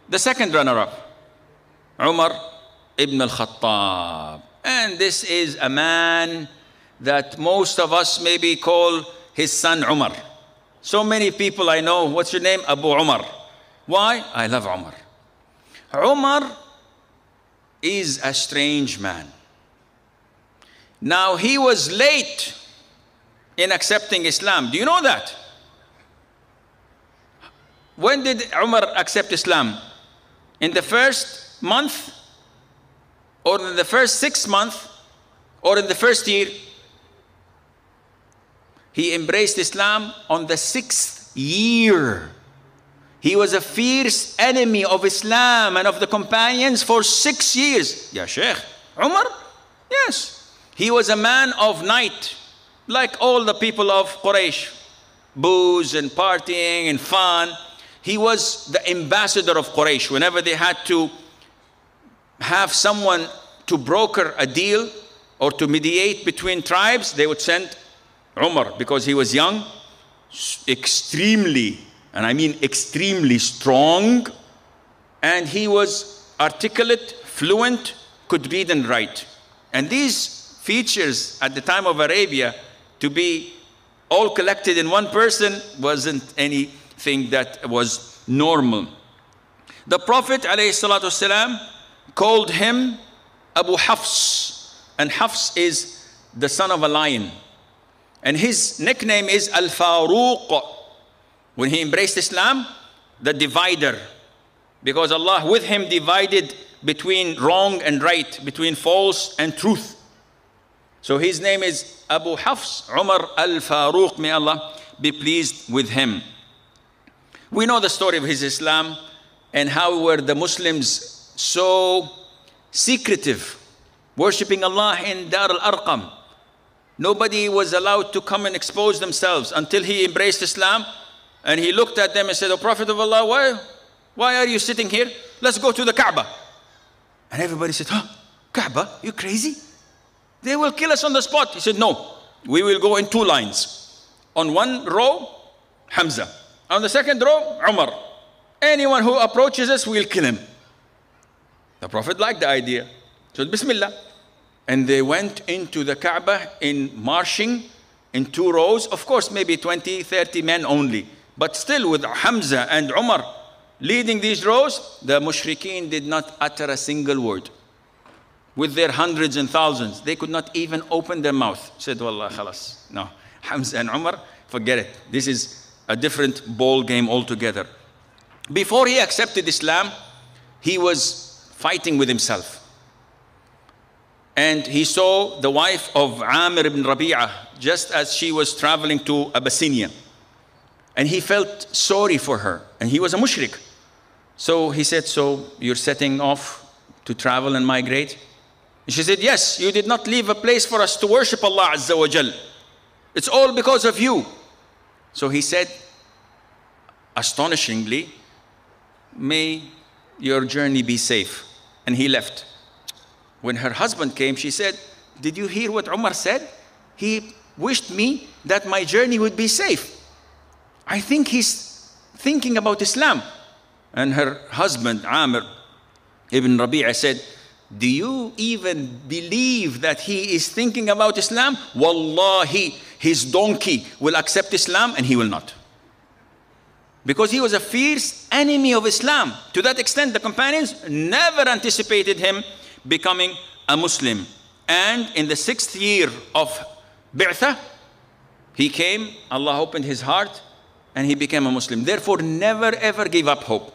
The second runner-up, Umar ibn Khattab. And this is a man that most of us maybe call his son Umar. So many people I know, what's your name? Abu Umar. Why? I love Umar. Umar is a strange man. Now, he was late in accepting Islam. Do you know that? When did Umar accept Islam? In the first month? Or in the first 6 months? Or in the first year? He embraced Islam on the 6th year. He was a fierce enemy of Islam and of the companions for 6 years. Ya Sheikh, Umar? Yes. He was a man of night, like all the people of Quraysh. Booze and partying and fun. He was the ambassador of Quraysh. Whenever they had to have someone to broker a deal or to mediate between tribes, they would send Umar, because he was young, extremely, and I mean extremely strong, and he was articulate, fluent, could read and write. And these features at the time of Arabia, to be all collected in one person, wasn't anything that was normal. The Prophet ﷺ called him Abu Hafs, and Hafs is the son of a lion. And his nickname is Al-Faruq. When he embraced Islam, the divider. Because Allah with him divided between wrong and right, between false and truth. So his name is Abu Hafs, Umar Al-Faruq. May Allah be pleased with him. We know the story of his Islam and how were the Muslims so secretive, worshipping Allah in Dar al-Arqam. Nobody was allowed to come and expose themselves until he embraced Islam. And he looked at them and said, "O Prophet of Allah, why are you sitting here? Let's go to the Kaaba." And everybody said, "Huh? Kaaba? You crazy? They will kill us on the spot." He said, "No, we will go in 2 lines. On one row, Hamza. On the second row, Umar. Anyone who approaches us, we'll kill him." The Prophet liked the idea. He said, "Bismillah." And they went into the Kaaba in marching in 2 rows. Of course, maybe 20, 30 men only. But still with Hamza and Umar leading these rows, the mushrikeen did not utter a single word. With their hundreds and thousands, they could not even open their mouth. Said, "Wallah, khalas." No, Hamza and Umar, forget it. This is a different ball game altogether. Before he accepted Islam, he was fighting with himself. And he saw the wife of Amir ibn Rabi'ah just as she was traveling to Abyssinia. And he felt sorry for her. And he was a mushrik. So he said, "So you're setting off to travel and migrate?" And she said, "Yes, you did not leave a place for us to worship Allah Azza wa Jal. It's all because of you." So he said, astonishingly, "May your journey be safe." And he left. When her husband came, she said, "Did you hear what Umar said? He wished me that my journey would be safe. I think he's thinking about Islam." And her husband, Amir ibn Rabi'ah, said, "Do you even believe that he is thinking about Islam? Wallahi, his donkey will accept Islam and he will not." Because he was a fierce enemy of Islam. To that extent, the companions never anticipated him becoming a Muslim. And in the 6th year of Bi'thah, he came, Allah opened his heart, and he became a Muslim. Therefore, never ever give up hope.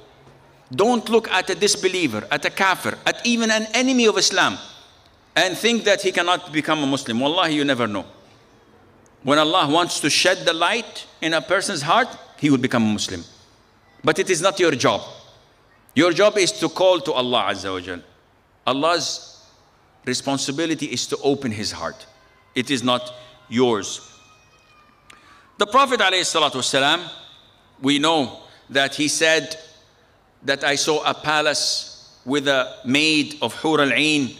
Don't look at a disbeliever, at a kafir, at even an enemy of Islam, and think that he cannot become a Muslim. Wallahi, you never know. When Allah wants to shed the light in a person's heart, he will become a Muslim. But it is not your job. Your job is to call to Allah Azza wa Jal. Allah's responsibility is to open his heart. It is not yours. The Prophet ﷺ, we know that he said that I saw a palace with a maid of Hur al-Ain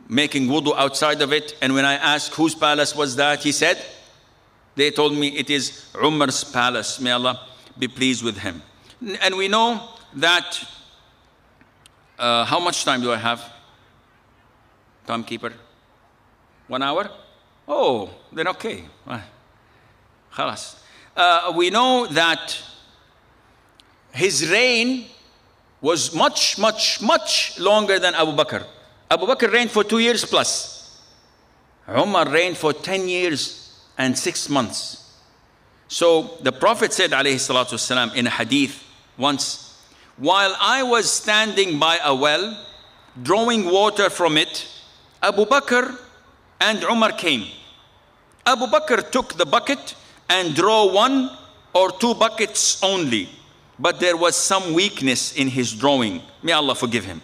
making wudu outside of it. And when I asked whose palace was that, he said, they told me it is Umar's palace. May Allah be pleased with him. And we know that How much time do I have? Timekeeper? 1 hour? Oh, then okay. Khalas. We know that his reign was much, much, much longer than Abu Bakr. Abu Bakr reigned for 2 years plus. Umar reigned for 10 years and 6 months. So the Prophet said, alayhi salatu wasalam, in a hadith once, while I was standing by a well, drawing water from it, Abu Bakr and Umar came. Abu Bakr took the bucket and drew 1 or 2 buckets only. But there was some weakness in his drawing. May Allah forgive him.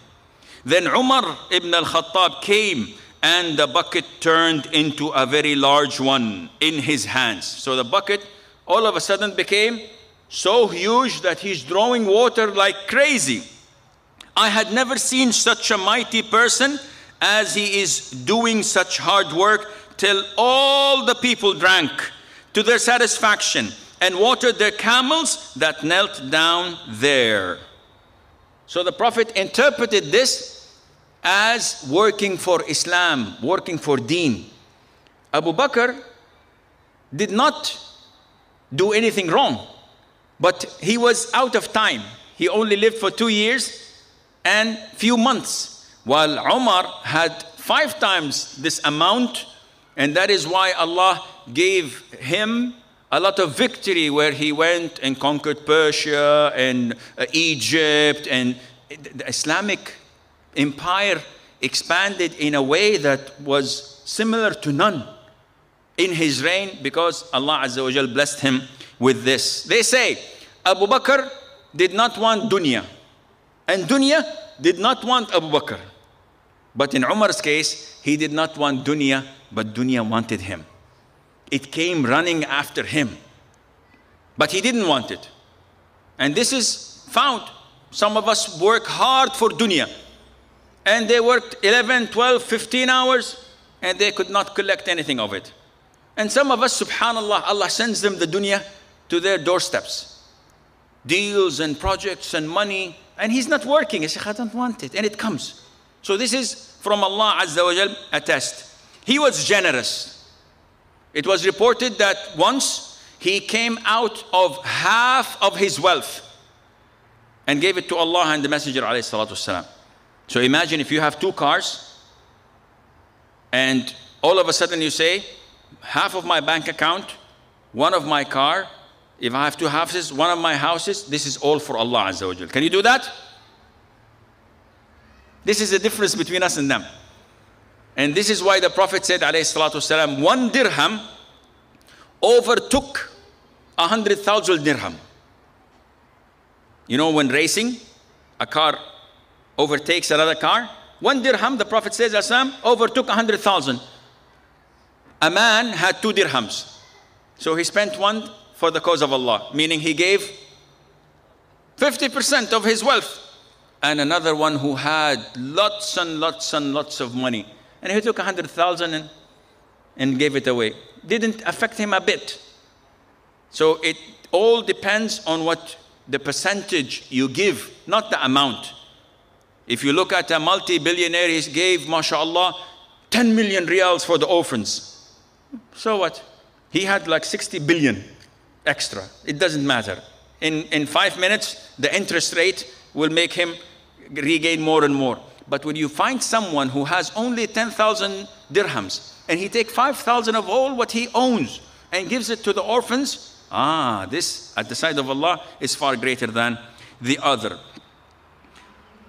Then Umar ibn Khattab came and the bucket turned into a very large one in his hands. So the bucket all of a sudden became so huge that he's drawing water like crazy. I had never seen such a mighty person as he is doing such hard work till all the people drank to their satisfaction and watered their camels that knelt down there. So the Prophet interpreted this as working for Islam, working for Deen. Abu Bakr did not do anything wrong, but he was out of time. He only lived for 2 years and few months, while Umar had 5 times this amount, and that is why Allah gave him a lot of victory where he went and conquered Persia and Egypt, and the Islamic empire expanded in a way that was similar to none in his reign, because Allah Azza wa Jal blessed him with this. They say Abu Bakr did not want dunya, and dunya did not want Abu Bakr. But in Umar's case, he did not want dunya, but dunya wanted him. It came running after him, but he didn't want it. And this is found. Some of us work hard for dunya, and they worked 11, 12, 15 hours, and they could not collect anything of it. And some of us, subhanallah, Allah sends them the dunya to their doorsteps. Deals and projects and money, and he's not working. He says, I don't want it, and it comes. So this is from Allah Azza wa Jal, a test. He was generous. It was reported that once he came out of half of his wealth and gave it to Allah and the Messenger alayhi salatu wasalam. So imagine if you have 2 cars and all of a sudden you say, half of my bank account, 1 of my car, if I have 2 houses, 1 of my houses, this is all for Allah Azza wa Jal. Can you do that? This is the difference between us and them. And this is why the Prophet said, alayhi salatu wasalam, 1 dirham overtook 100,000 dirham. You know, when racing, a car overtakes another car. 1 dirham, the Prophet says, overtook 100,000. A man had 2 dirhams. So he spent 1 for the cause of Allah, meaning he gave 50% of his wealth. And another one who had lots and lots and lots of money, and he took 100,000 and gave it away. Didn't affect him a bit. So it all depends on what the percentage you give, not the amount. If you look at a multi-billionaire, he gave, mashallah, 10 million riyals for the orphans. So what? He had like 60 billion extra. It doesn't matter. In 5 minutes, the interest rate will make him regain more and more. But when you find someone who has only 10,000 dirhams and he takes 5,000 of all what he owns and gives it to the orphans, this at the side of Allah is far greater than the other.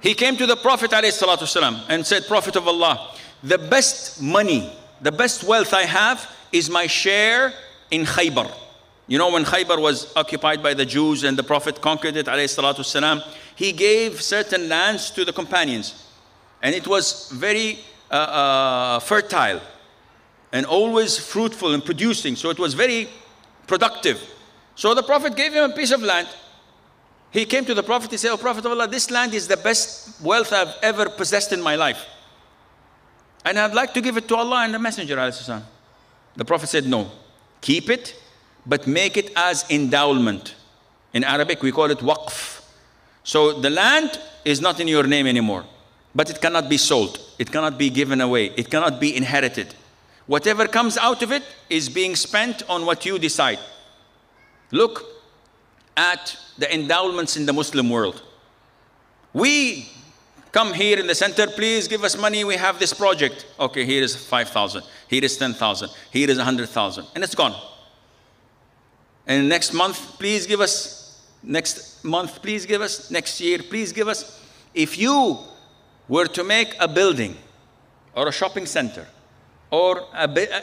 He came to the Prophet ﷺ and said, Prophet of Allah, the best money, the best wealth I have is my share in Khaybar. You know, when Khaybar was occupied by the Jews and the Prophet conquered it ﷺ, he gave certain lands to the companions. And it was very fertile and always fruitful and producing. So it was very productive. So the Prophet gave him a piece of land. He came to the Prophet, he said, oh Prophet of Allah, this land is the best wealth I've ever possessed in my life. And I'd like to give it to Allah and the Messenger. The Prophet said, no, keep it, but make it as endowment. In Arabic, we call it waqf. So the land is not in your name anymore. But it cannot be sold. It cannot be given away. It cannot be inherited. Whatever comes out of it is being spent on what you decide. Look at the endowments in the Muslim world. We come here in the center, please give us money, we have this project. Okay, here is 5,000, here is 10,000, here is 100,000, and it's gone. And next month, please give us, next month, please give us, next year, please give us. If you were to make a building or a shopping center or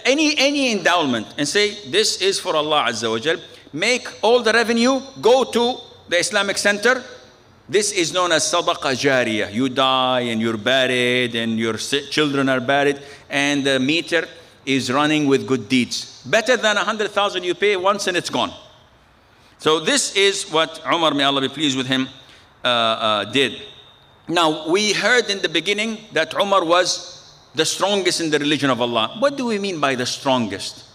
any endowment and say, this is for Allah Azza wa Jal, make all the revenue go to the Islamic center. This is known as sadaqah jariyah. You die and you're buried and your children are buried and the meter is running with good deeds. Better than 100,000 you pay once and it's gone. So this is what Umar, may Allah be pleased with him, did. Now, we heard in the beginning that Umar was the strongest in the religion of Allah. What do we mean by the strongest?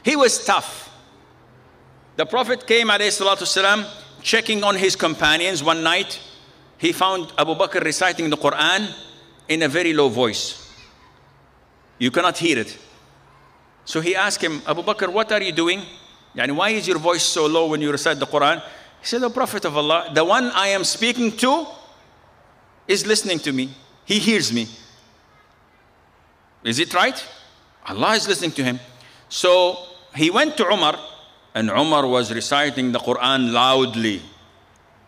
He was tough. The Prophet came, alayhi salatu wasalam, checking on his companions one night. He found Abu Bakr reciting the Quran in a very low voice. You cannot hear it. So he asked him, Abu Bakr, what are you doing? Yani, why is your voice so low when you recite the Quran? He said, O Prophet of Allah, the one I am speaking to is listening to me. He hears me. Is it right? Allah is listening to him. So he went to Umar, and Umar was reciting the Quran loudly.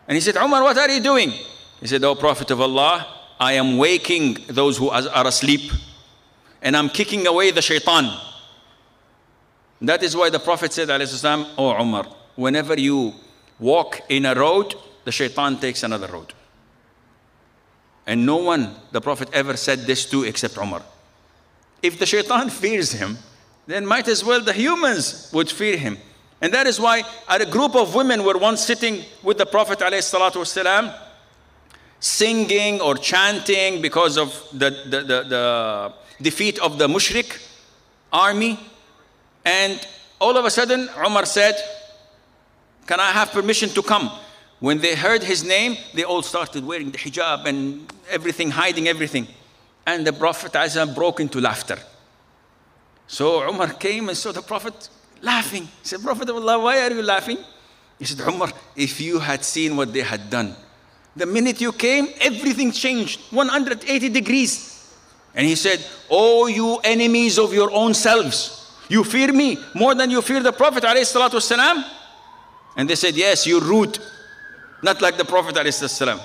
And he said, Umar, what are you doing? He said, O Prophet of Allah, I am waking those who are asleep, and I'm kicking away the shaitan. That is why the Prophet said, O Umar, whenever you walk in a road, the shaitan takes another road. And no one, the Prophet, ever said this to except Umar. If the shaitan fears him, then might as well the humans would fear him. And that is why a group of women were once sitting with the Prophet ﷺ, singing or chanting because of the defeat of the mushrik army. And all of a sudden, Umar said, can I have permission to come? When they heard his name, they all started wearing the hijab and everything, hiding everything. And the Prophet ﷺ broke into laughter. So Umar came and saw the Prophet laughing. He said, Prophet of Allah, why are you laughing? He said, Umar, if you had seen what they had done, the minute you came, everything changed 180 degrees. And he said, oh, you enemies of your own selves, you fear me more than you fear the Prophet ﷺ? And they said, yes, you're rude, not like the Prophet ﷺ.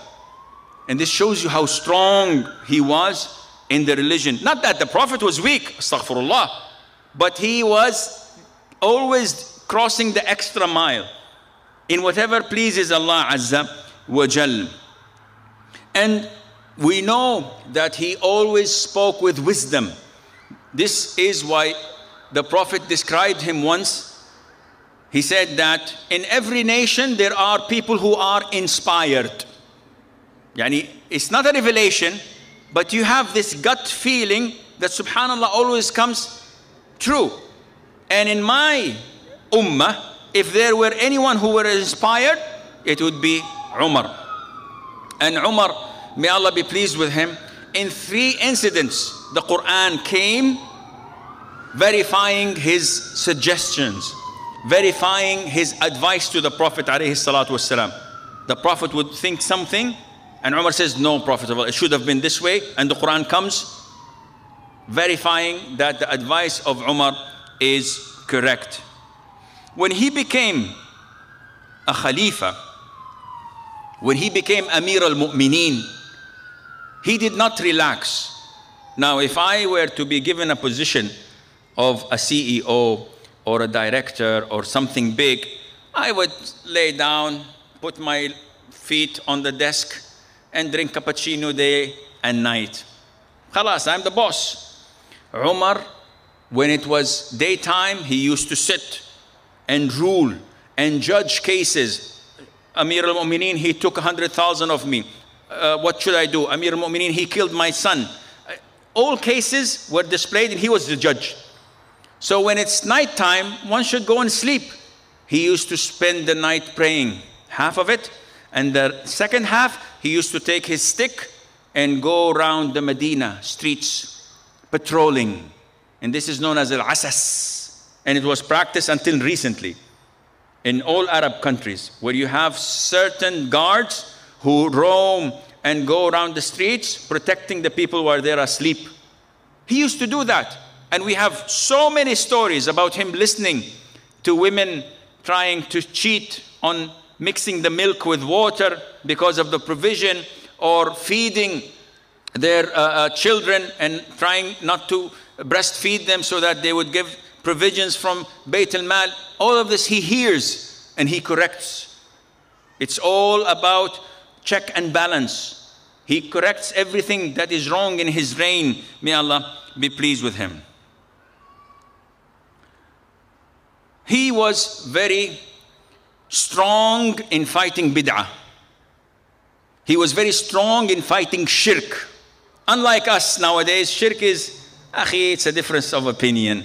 And this shows you how strong he was in the religion. Not that the Prophet was weak, astaghfirullah, but he was always crossing the extra mile in whatever pleases Allah Azza wa Jal. And we know that he always spoke with wisdom. This is why the Prophet described him once. He said that in every nation there are people who are inspired. Yani, it's not a revelation, but you have this gut feeling that subhanallah always comes true. And in my ummah, if there were anyone who were inspired, it would be Umar. And Umar, may Allah be pleased with him, in 3 incidents the Quran came verifying his suggestions, verifying his advice to the Prophet ﷺ. The Prophet would think something, and Umar says, no, Prophet of Allah, it should have been this way. And the Quran comes verifying that the advice of Umar is correct. When he became a Khalifa, when he became Amir al-Mu'mineen, he did not relax. Now, if I were to be given a position of a CEO or a director or something big, I would lay down, put my feet on the desk, and drink cappuccino day and night. Khalas, I'm the boss. Umar, when it was daytime, he used to sit and rule and judge cases. Amir al-Mu'mineen, he took 100,000 of me. What should I do? Amir al-Mu'mineen, he killed my son. All cases were displayed and he was the judge. So when it's nighttime, one should go and sleep. He used to spend the night praying, half of it, and the second half, he used to take his stick and go around the Medina streets patrolling. And this is known as al-asas. And it was practiced until recently in all Arab countries, where you have certain guards who roam and go around the streets protecting the people who are there asleep. He used to do that. And we have so many stories about him listening to women trying to cheat on mixing the milk with water because of the provision, or feeding their children and trying not to breastfeed them so that they would give provisions from Bayt al-Mal. All of this he hears and he corrects. It's all about check and balance. He corrects everything that is wrong in his reign. May Allah be pleased with him. He was very strong in fighting bid'ah. He was very strong in fighting shirk. Unlike us nowadays, shirk is, it's a difference of opinion.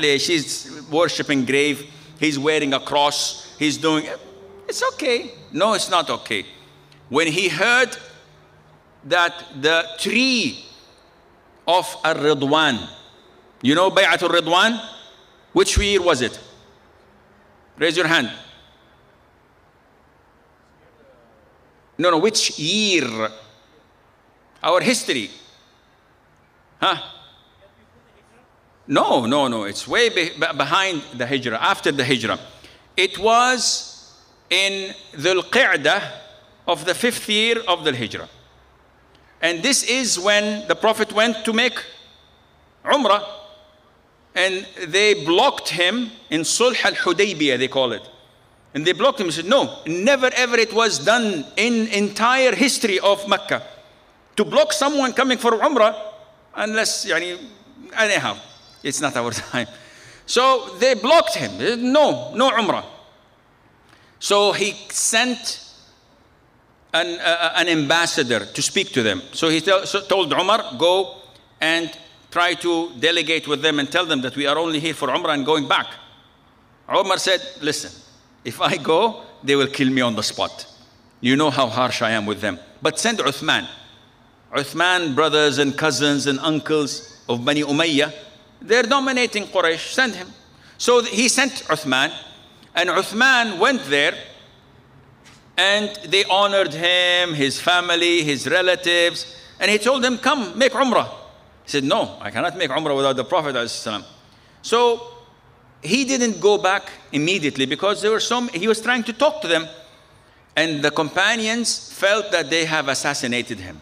He's worshipping grave, he's wearing a cross, he's doing, it's okay. No, it's not okay. When he heard that the tree of Ar-Ridwan, you know Bay'at Ar-Ridwan? Which year was it? Raise your hand. No, which year? Our history. Huh? No, it's way behind the Hijrah, after the Hijrah. It was in Dhul Qa'dah of the 5th year of the Hijrah. And this is when the Prophet went to make Umrah. And they blocked him in Sulh al-Hudaybiyah, they call it. And they blocked him. He said, no, never ever it was done in entire history of Mecca to block someone coming for Umrah, unless, anyhow, it's not our time. So they blocked him. They said, no Umrah. So he sent an ambassador to speak to them. So he told Umar, go and try to delegate with them and tell them that we are only here for Umrah and going back. Umar said, listen, if I go, they will kill me on the spot. You know how harsh I am with them. But send Uthman. Uthman, brothers and cousins and uncles of Bani Umayyah, they're dominating Quraysh, send him. So he sent Uthman, and Uthman went there, and they honored him, his family, his relatives, and he told them, come, make Umrah. He said, no, I cannot make Umrah without the Prophet ﷺ. So he didn't go back immediately because he was trying to talk to them. And the companions felt that they have assassinated him.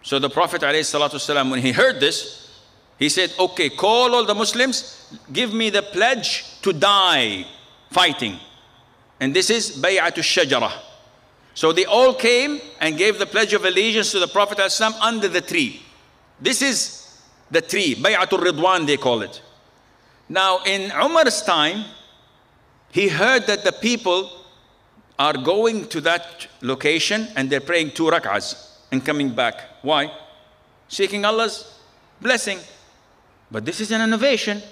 So the Prophet ﷺ, when he heard this, he said, okay, call all the Muslims, give me the pledge to die fighting. And this is Bay'at al-Shajarah. So they all came and gave the pledge of allegiance to the Prophet ﷺ under the tree. This is the tree, Bay'at al-Ridwan they call it. Now in Umar's time, he heard that the people are going to that location and they're praying 2 rak'ahs and coming back. Why? Seeking Allah's blessing. But this is an innovation.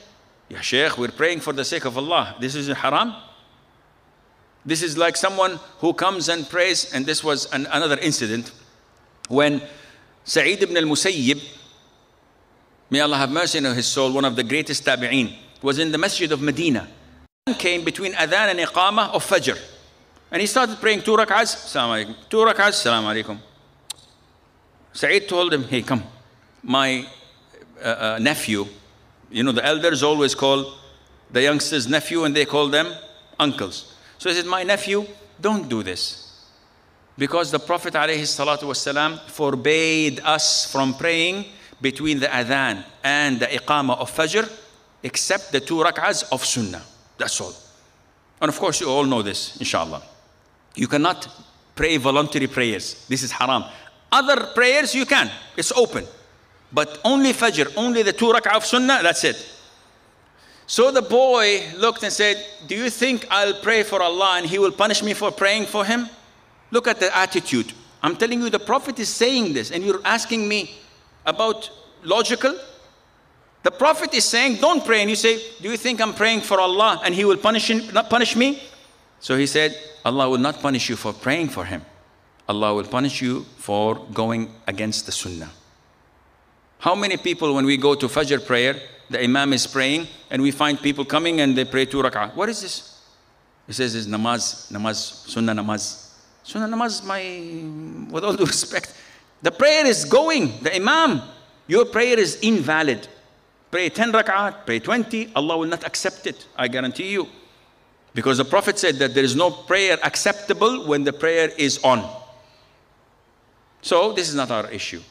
Ya Sheikh, we're praying for the sake of Allah. This is haram. This is like someone who comes and prays, and this was another incident when Sa'id ibn al-Musayyib, may Allah have mercy on his soul, one of the greatest tabi'een, was in the masjid of Medina. Came between adhan and iqamah of Fajr. And he started praying 2 rak'ahs, Assalamu alaikum. 2 rak'ahs, Assalamu alaikum. Sa'id told him, hey, come. My nephew, the elders always call the youngsters nephew and they call them uncles. So he said, my nephew, don't do this. Because the Prophet ﷺ forbade us from praying between the adhan and the iqamah of Fajr, except the 2 rak'ahs of Sunnah. That's all. And of course, you all know this, inshallah. You cannot pray voluntary prayers. This is haram. Other prayers you can. It's open. But only Fajr, only the 2 rak'ah of Sunnah, that's it. So the boy looked and said, do you think I'll pray for Allah and He will punish me for praying for Him? Look at the attitude. I'm telling you, the Prophet is saying this, and you're asking me about logical? The Prophet is saying, don't pray. And you say, do you think I'm praying for Allah and He will not punish me? So he said, Allah will not punish you for praying for Him. Allah will punish you for going against the sunnah. How many people, when we go to Fajr prayer, the Imam is praying and we find people coming and they pray 2 rak'ah. What is this? He says it's namaz, sunnah namaz. Sunnah namaz, with all due respect, the prayer is going, the Imam, your prayer is invalid. Pray 10 rak'at, pray 20, Allah will not accept it, I guarantee you. Because the Prophet said that there is no prayer acceptable when the prayer is on. So this is not our issue.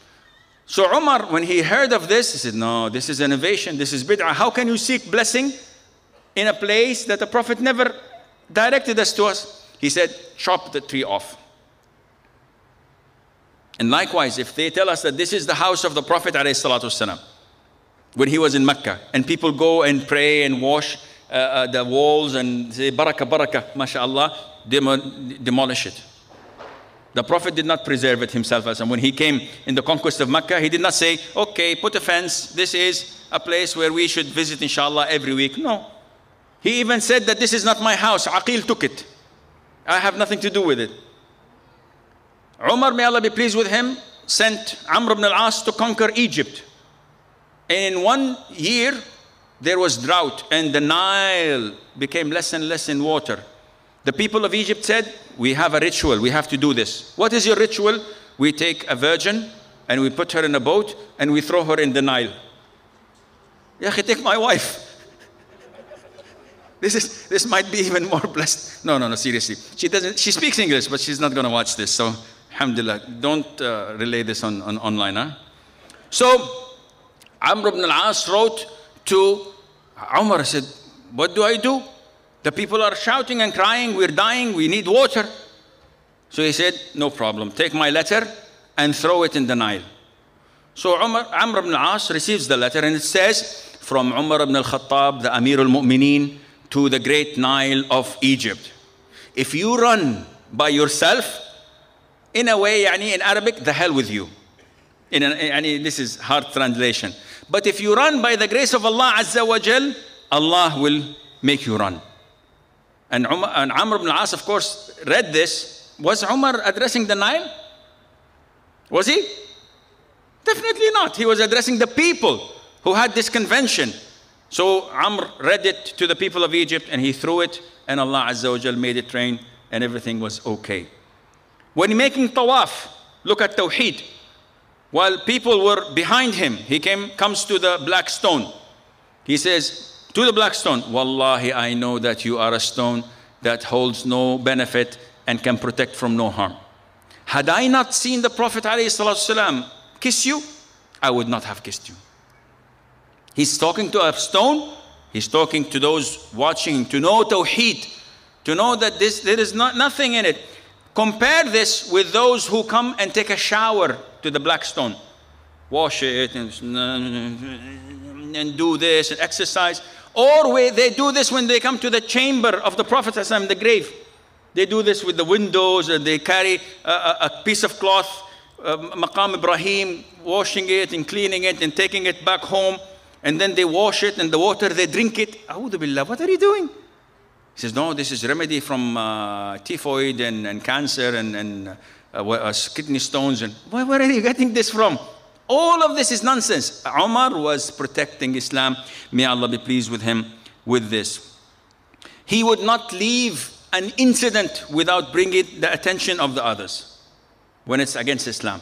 So Umar, when he heard of this, he said, no, this is innovation, this is bid'ah. How can you seek blessing in a place that the Prophet never directed us to us? He said, chop the tree off. And likewise, if they tell us that this is the house of the Prophet ﷺ, when he was in Mecca, and people go and pray and wash the walls and say, barakah, barakah, mashallah, demolish it. The Prophet did not preserve it himself. And when he came in the conquest of Mecca, he did not say, okay, put a fence. This is a place where we should visit, inshallah, every week. No. He even said that this is not my house. Aqil took it. I have nothing to do with it. Umar, may Allah be pleased with him, sent Amr ibn al-As to conquer Egypt. And in 1 year, there was drought and the Nile became less and less in water. The people of Egypt said, we have a ritual, we have to do this. What is your ritual? We take a virgin and we put her in a boat and we throw her in the Nile. Ya akhi, take my wife. This might be even more blessed. No, seriously. She speaks English, but she's not going to watch this. So, alhamdulillah, don't relay this on online. Huh? So, Amr ibn al-As wrote to Umar, said, what do I do? The people are shouting and crying, we're dying, we need water. So he said, no problem, take my letter and throw it in the Nile. So Amr ibn al-As receives the letter and it says, from Umar ibn Khattab, the Amir al-Mu'mineen, to the great Nile of Egypt. If you run by yourself, in a way, in Arabic, the hell with you. This is hard translation. But if you run by the grace of Allah Azza wa Jal, Allah will make you run. And Amr ibn al-As, of course, read this. Was Umar addressing the Nile? Was he? Definitely not. He was addressing the people who had this convention. So Amr read it to the people of Egypt and he threw it and Allah Azza wa Jal made it rain and everything was okay. When making tawaf, look at Tawheed. While people were behind him, he comes to the black stone. He says, to the black stone, Wallahi, I know that you are a stone that holds no benefit and can protect from no harm. Had I not seen the Prophet ﷺ kiss you, I would not have kissed you. He's talking to a stone. He's talking to those watching to know Tawheed, to know that there is nothing in it. Compare this with those who come and take a shower to the black stone. Wash it and do this and exercise. Or they do this when they come to the chamber of the Prophet ﷺ, the grave. They do this with the windows and they carry a piece of cloth, Maqam Ibrahim, washing it and cleaning it and taking it back home. And then they wash it and the water, they drink it. A'udhu billah, what are you doing? He says, no, this is remedy from typhoid and cancer and kidney stones. And where are you getting this from? All of this is nonsense. Umar was protecting Islam. May Allah be pleased with him with this. He would not leave an incident without bringing the attention of the others when it's against Islam.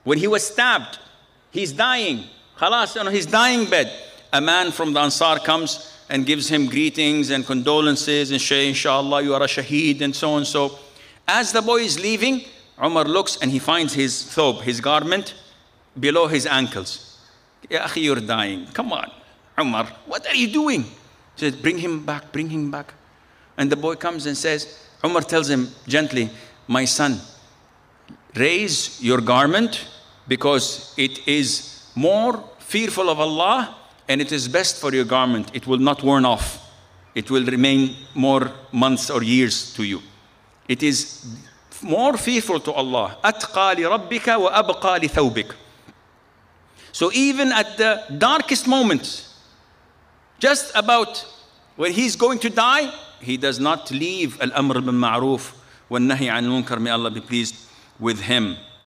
When he was stabbed, he's dying. Khalas, on his dying bed, a man from the Ansar comes and gives him greetings and condolences and say, inshallah, you are a shaheed and so and so. As the boy is leaving, Umar looks and he finds his thobe, his garment, below his ankles. Ya akhi, you're dying. Come on, Umar, what are you doing? He says, bring him back, bring him back. And the boy comes and says, Umar tells him gently, my son, raise your garment because it is more fearful of Allah and it is best for your garment. It will not worn off. It will remain more months or years to you. It is more fearful to Allah. أَتْقَى لِرَبِّكَ وَأَبْقَى لِثَوْبِكَ. So even at the darkest moments, just about when he's going to die, he does not leave al-amr bil-ma'roof wal-nahy an-munkar, may Allah be pleased with him.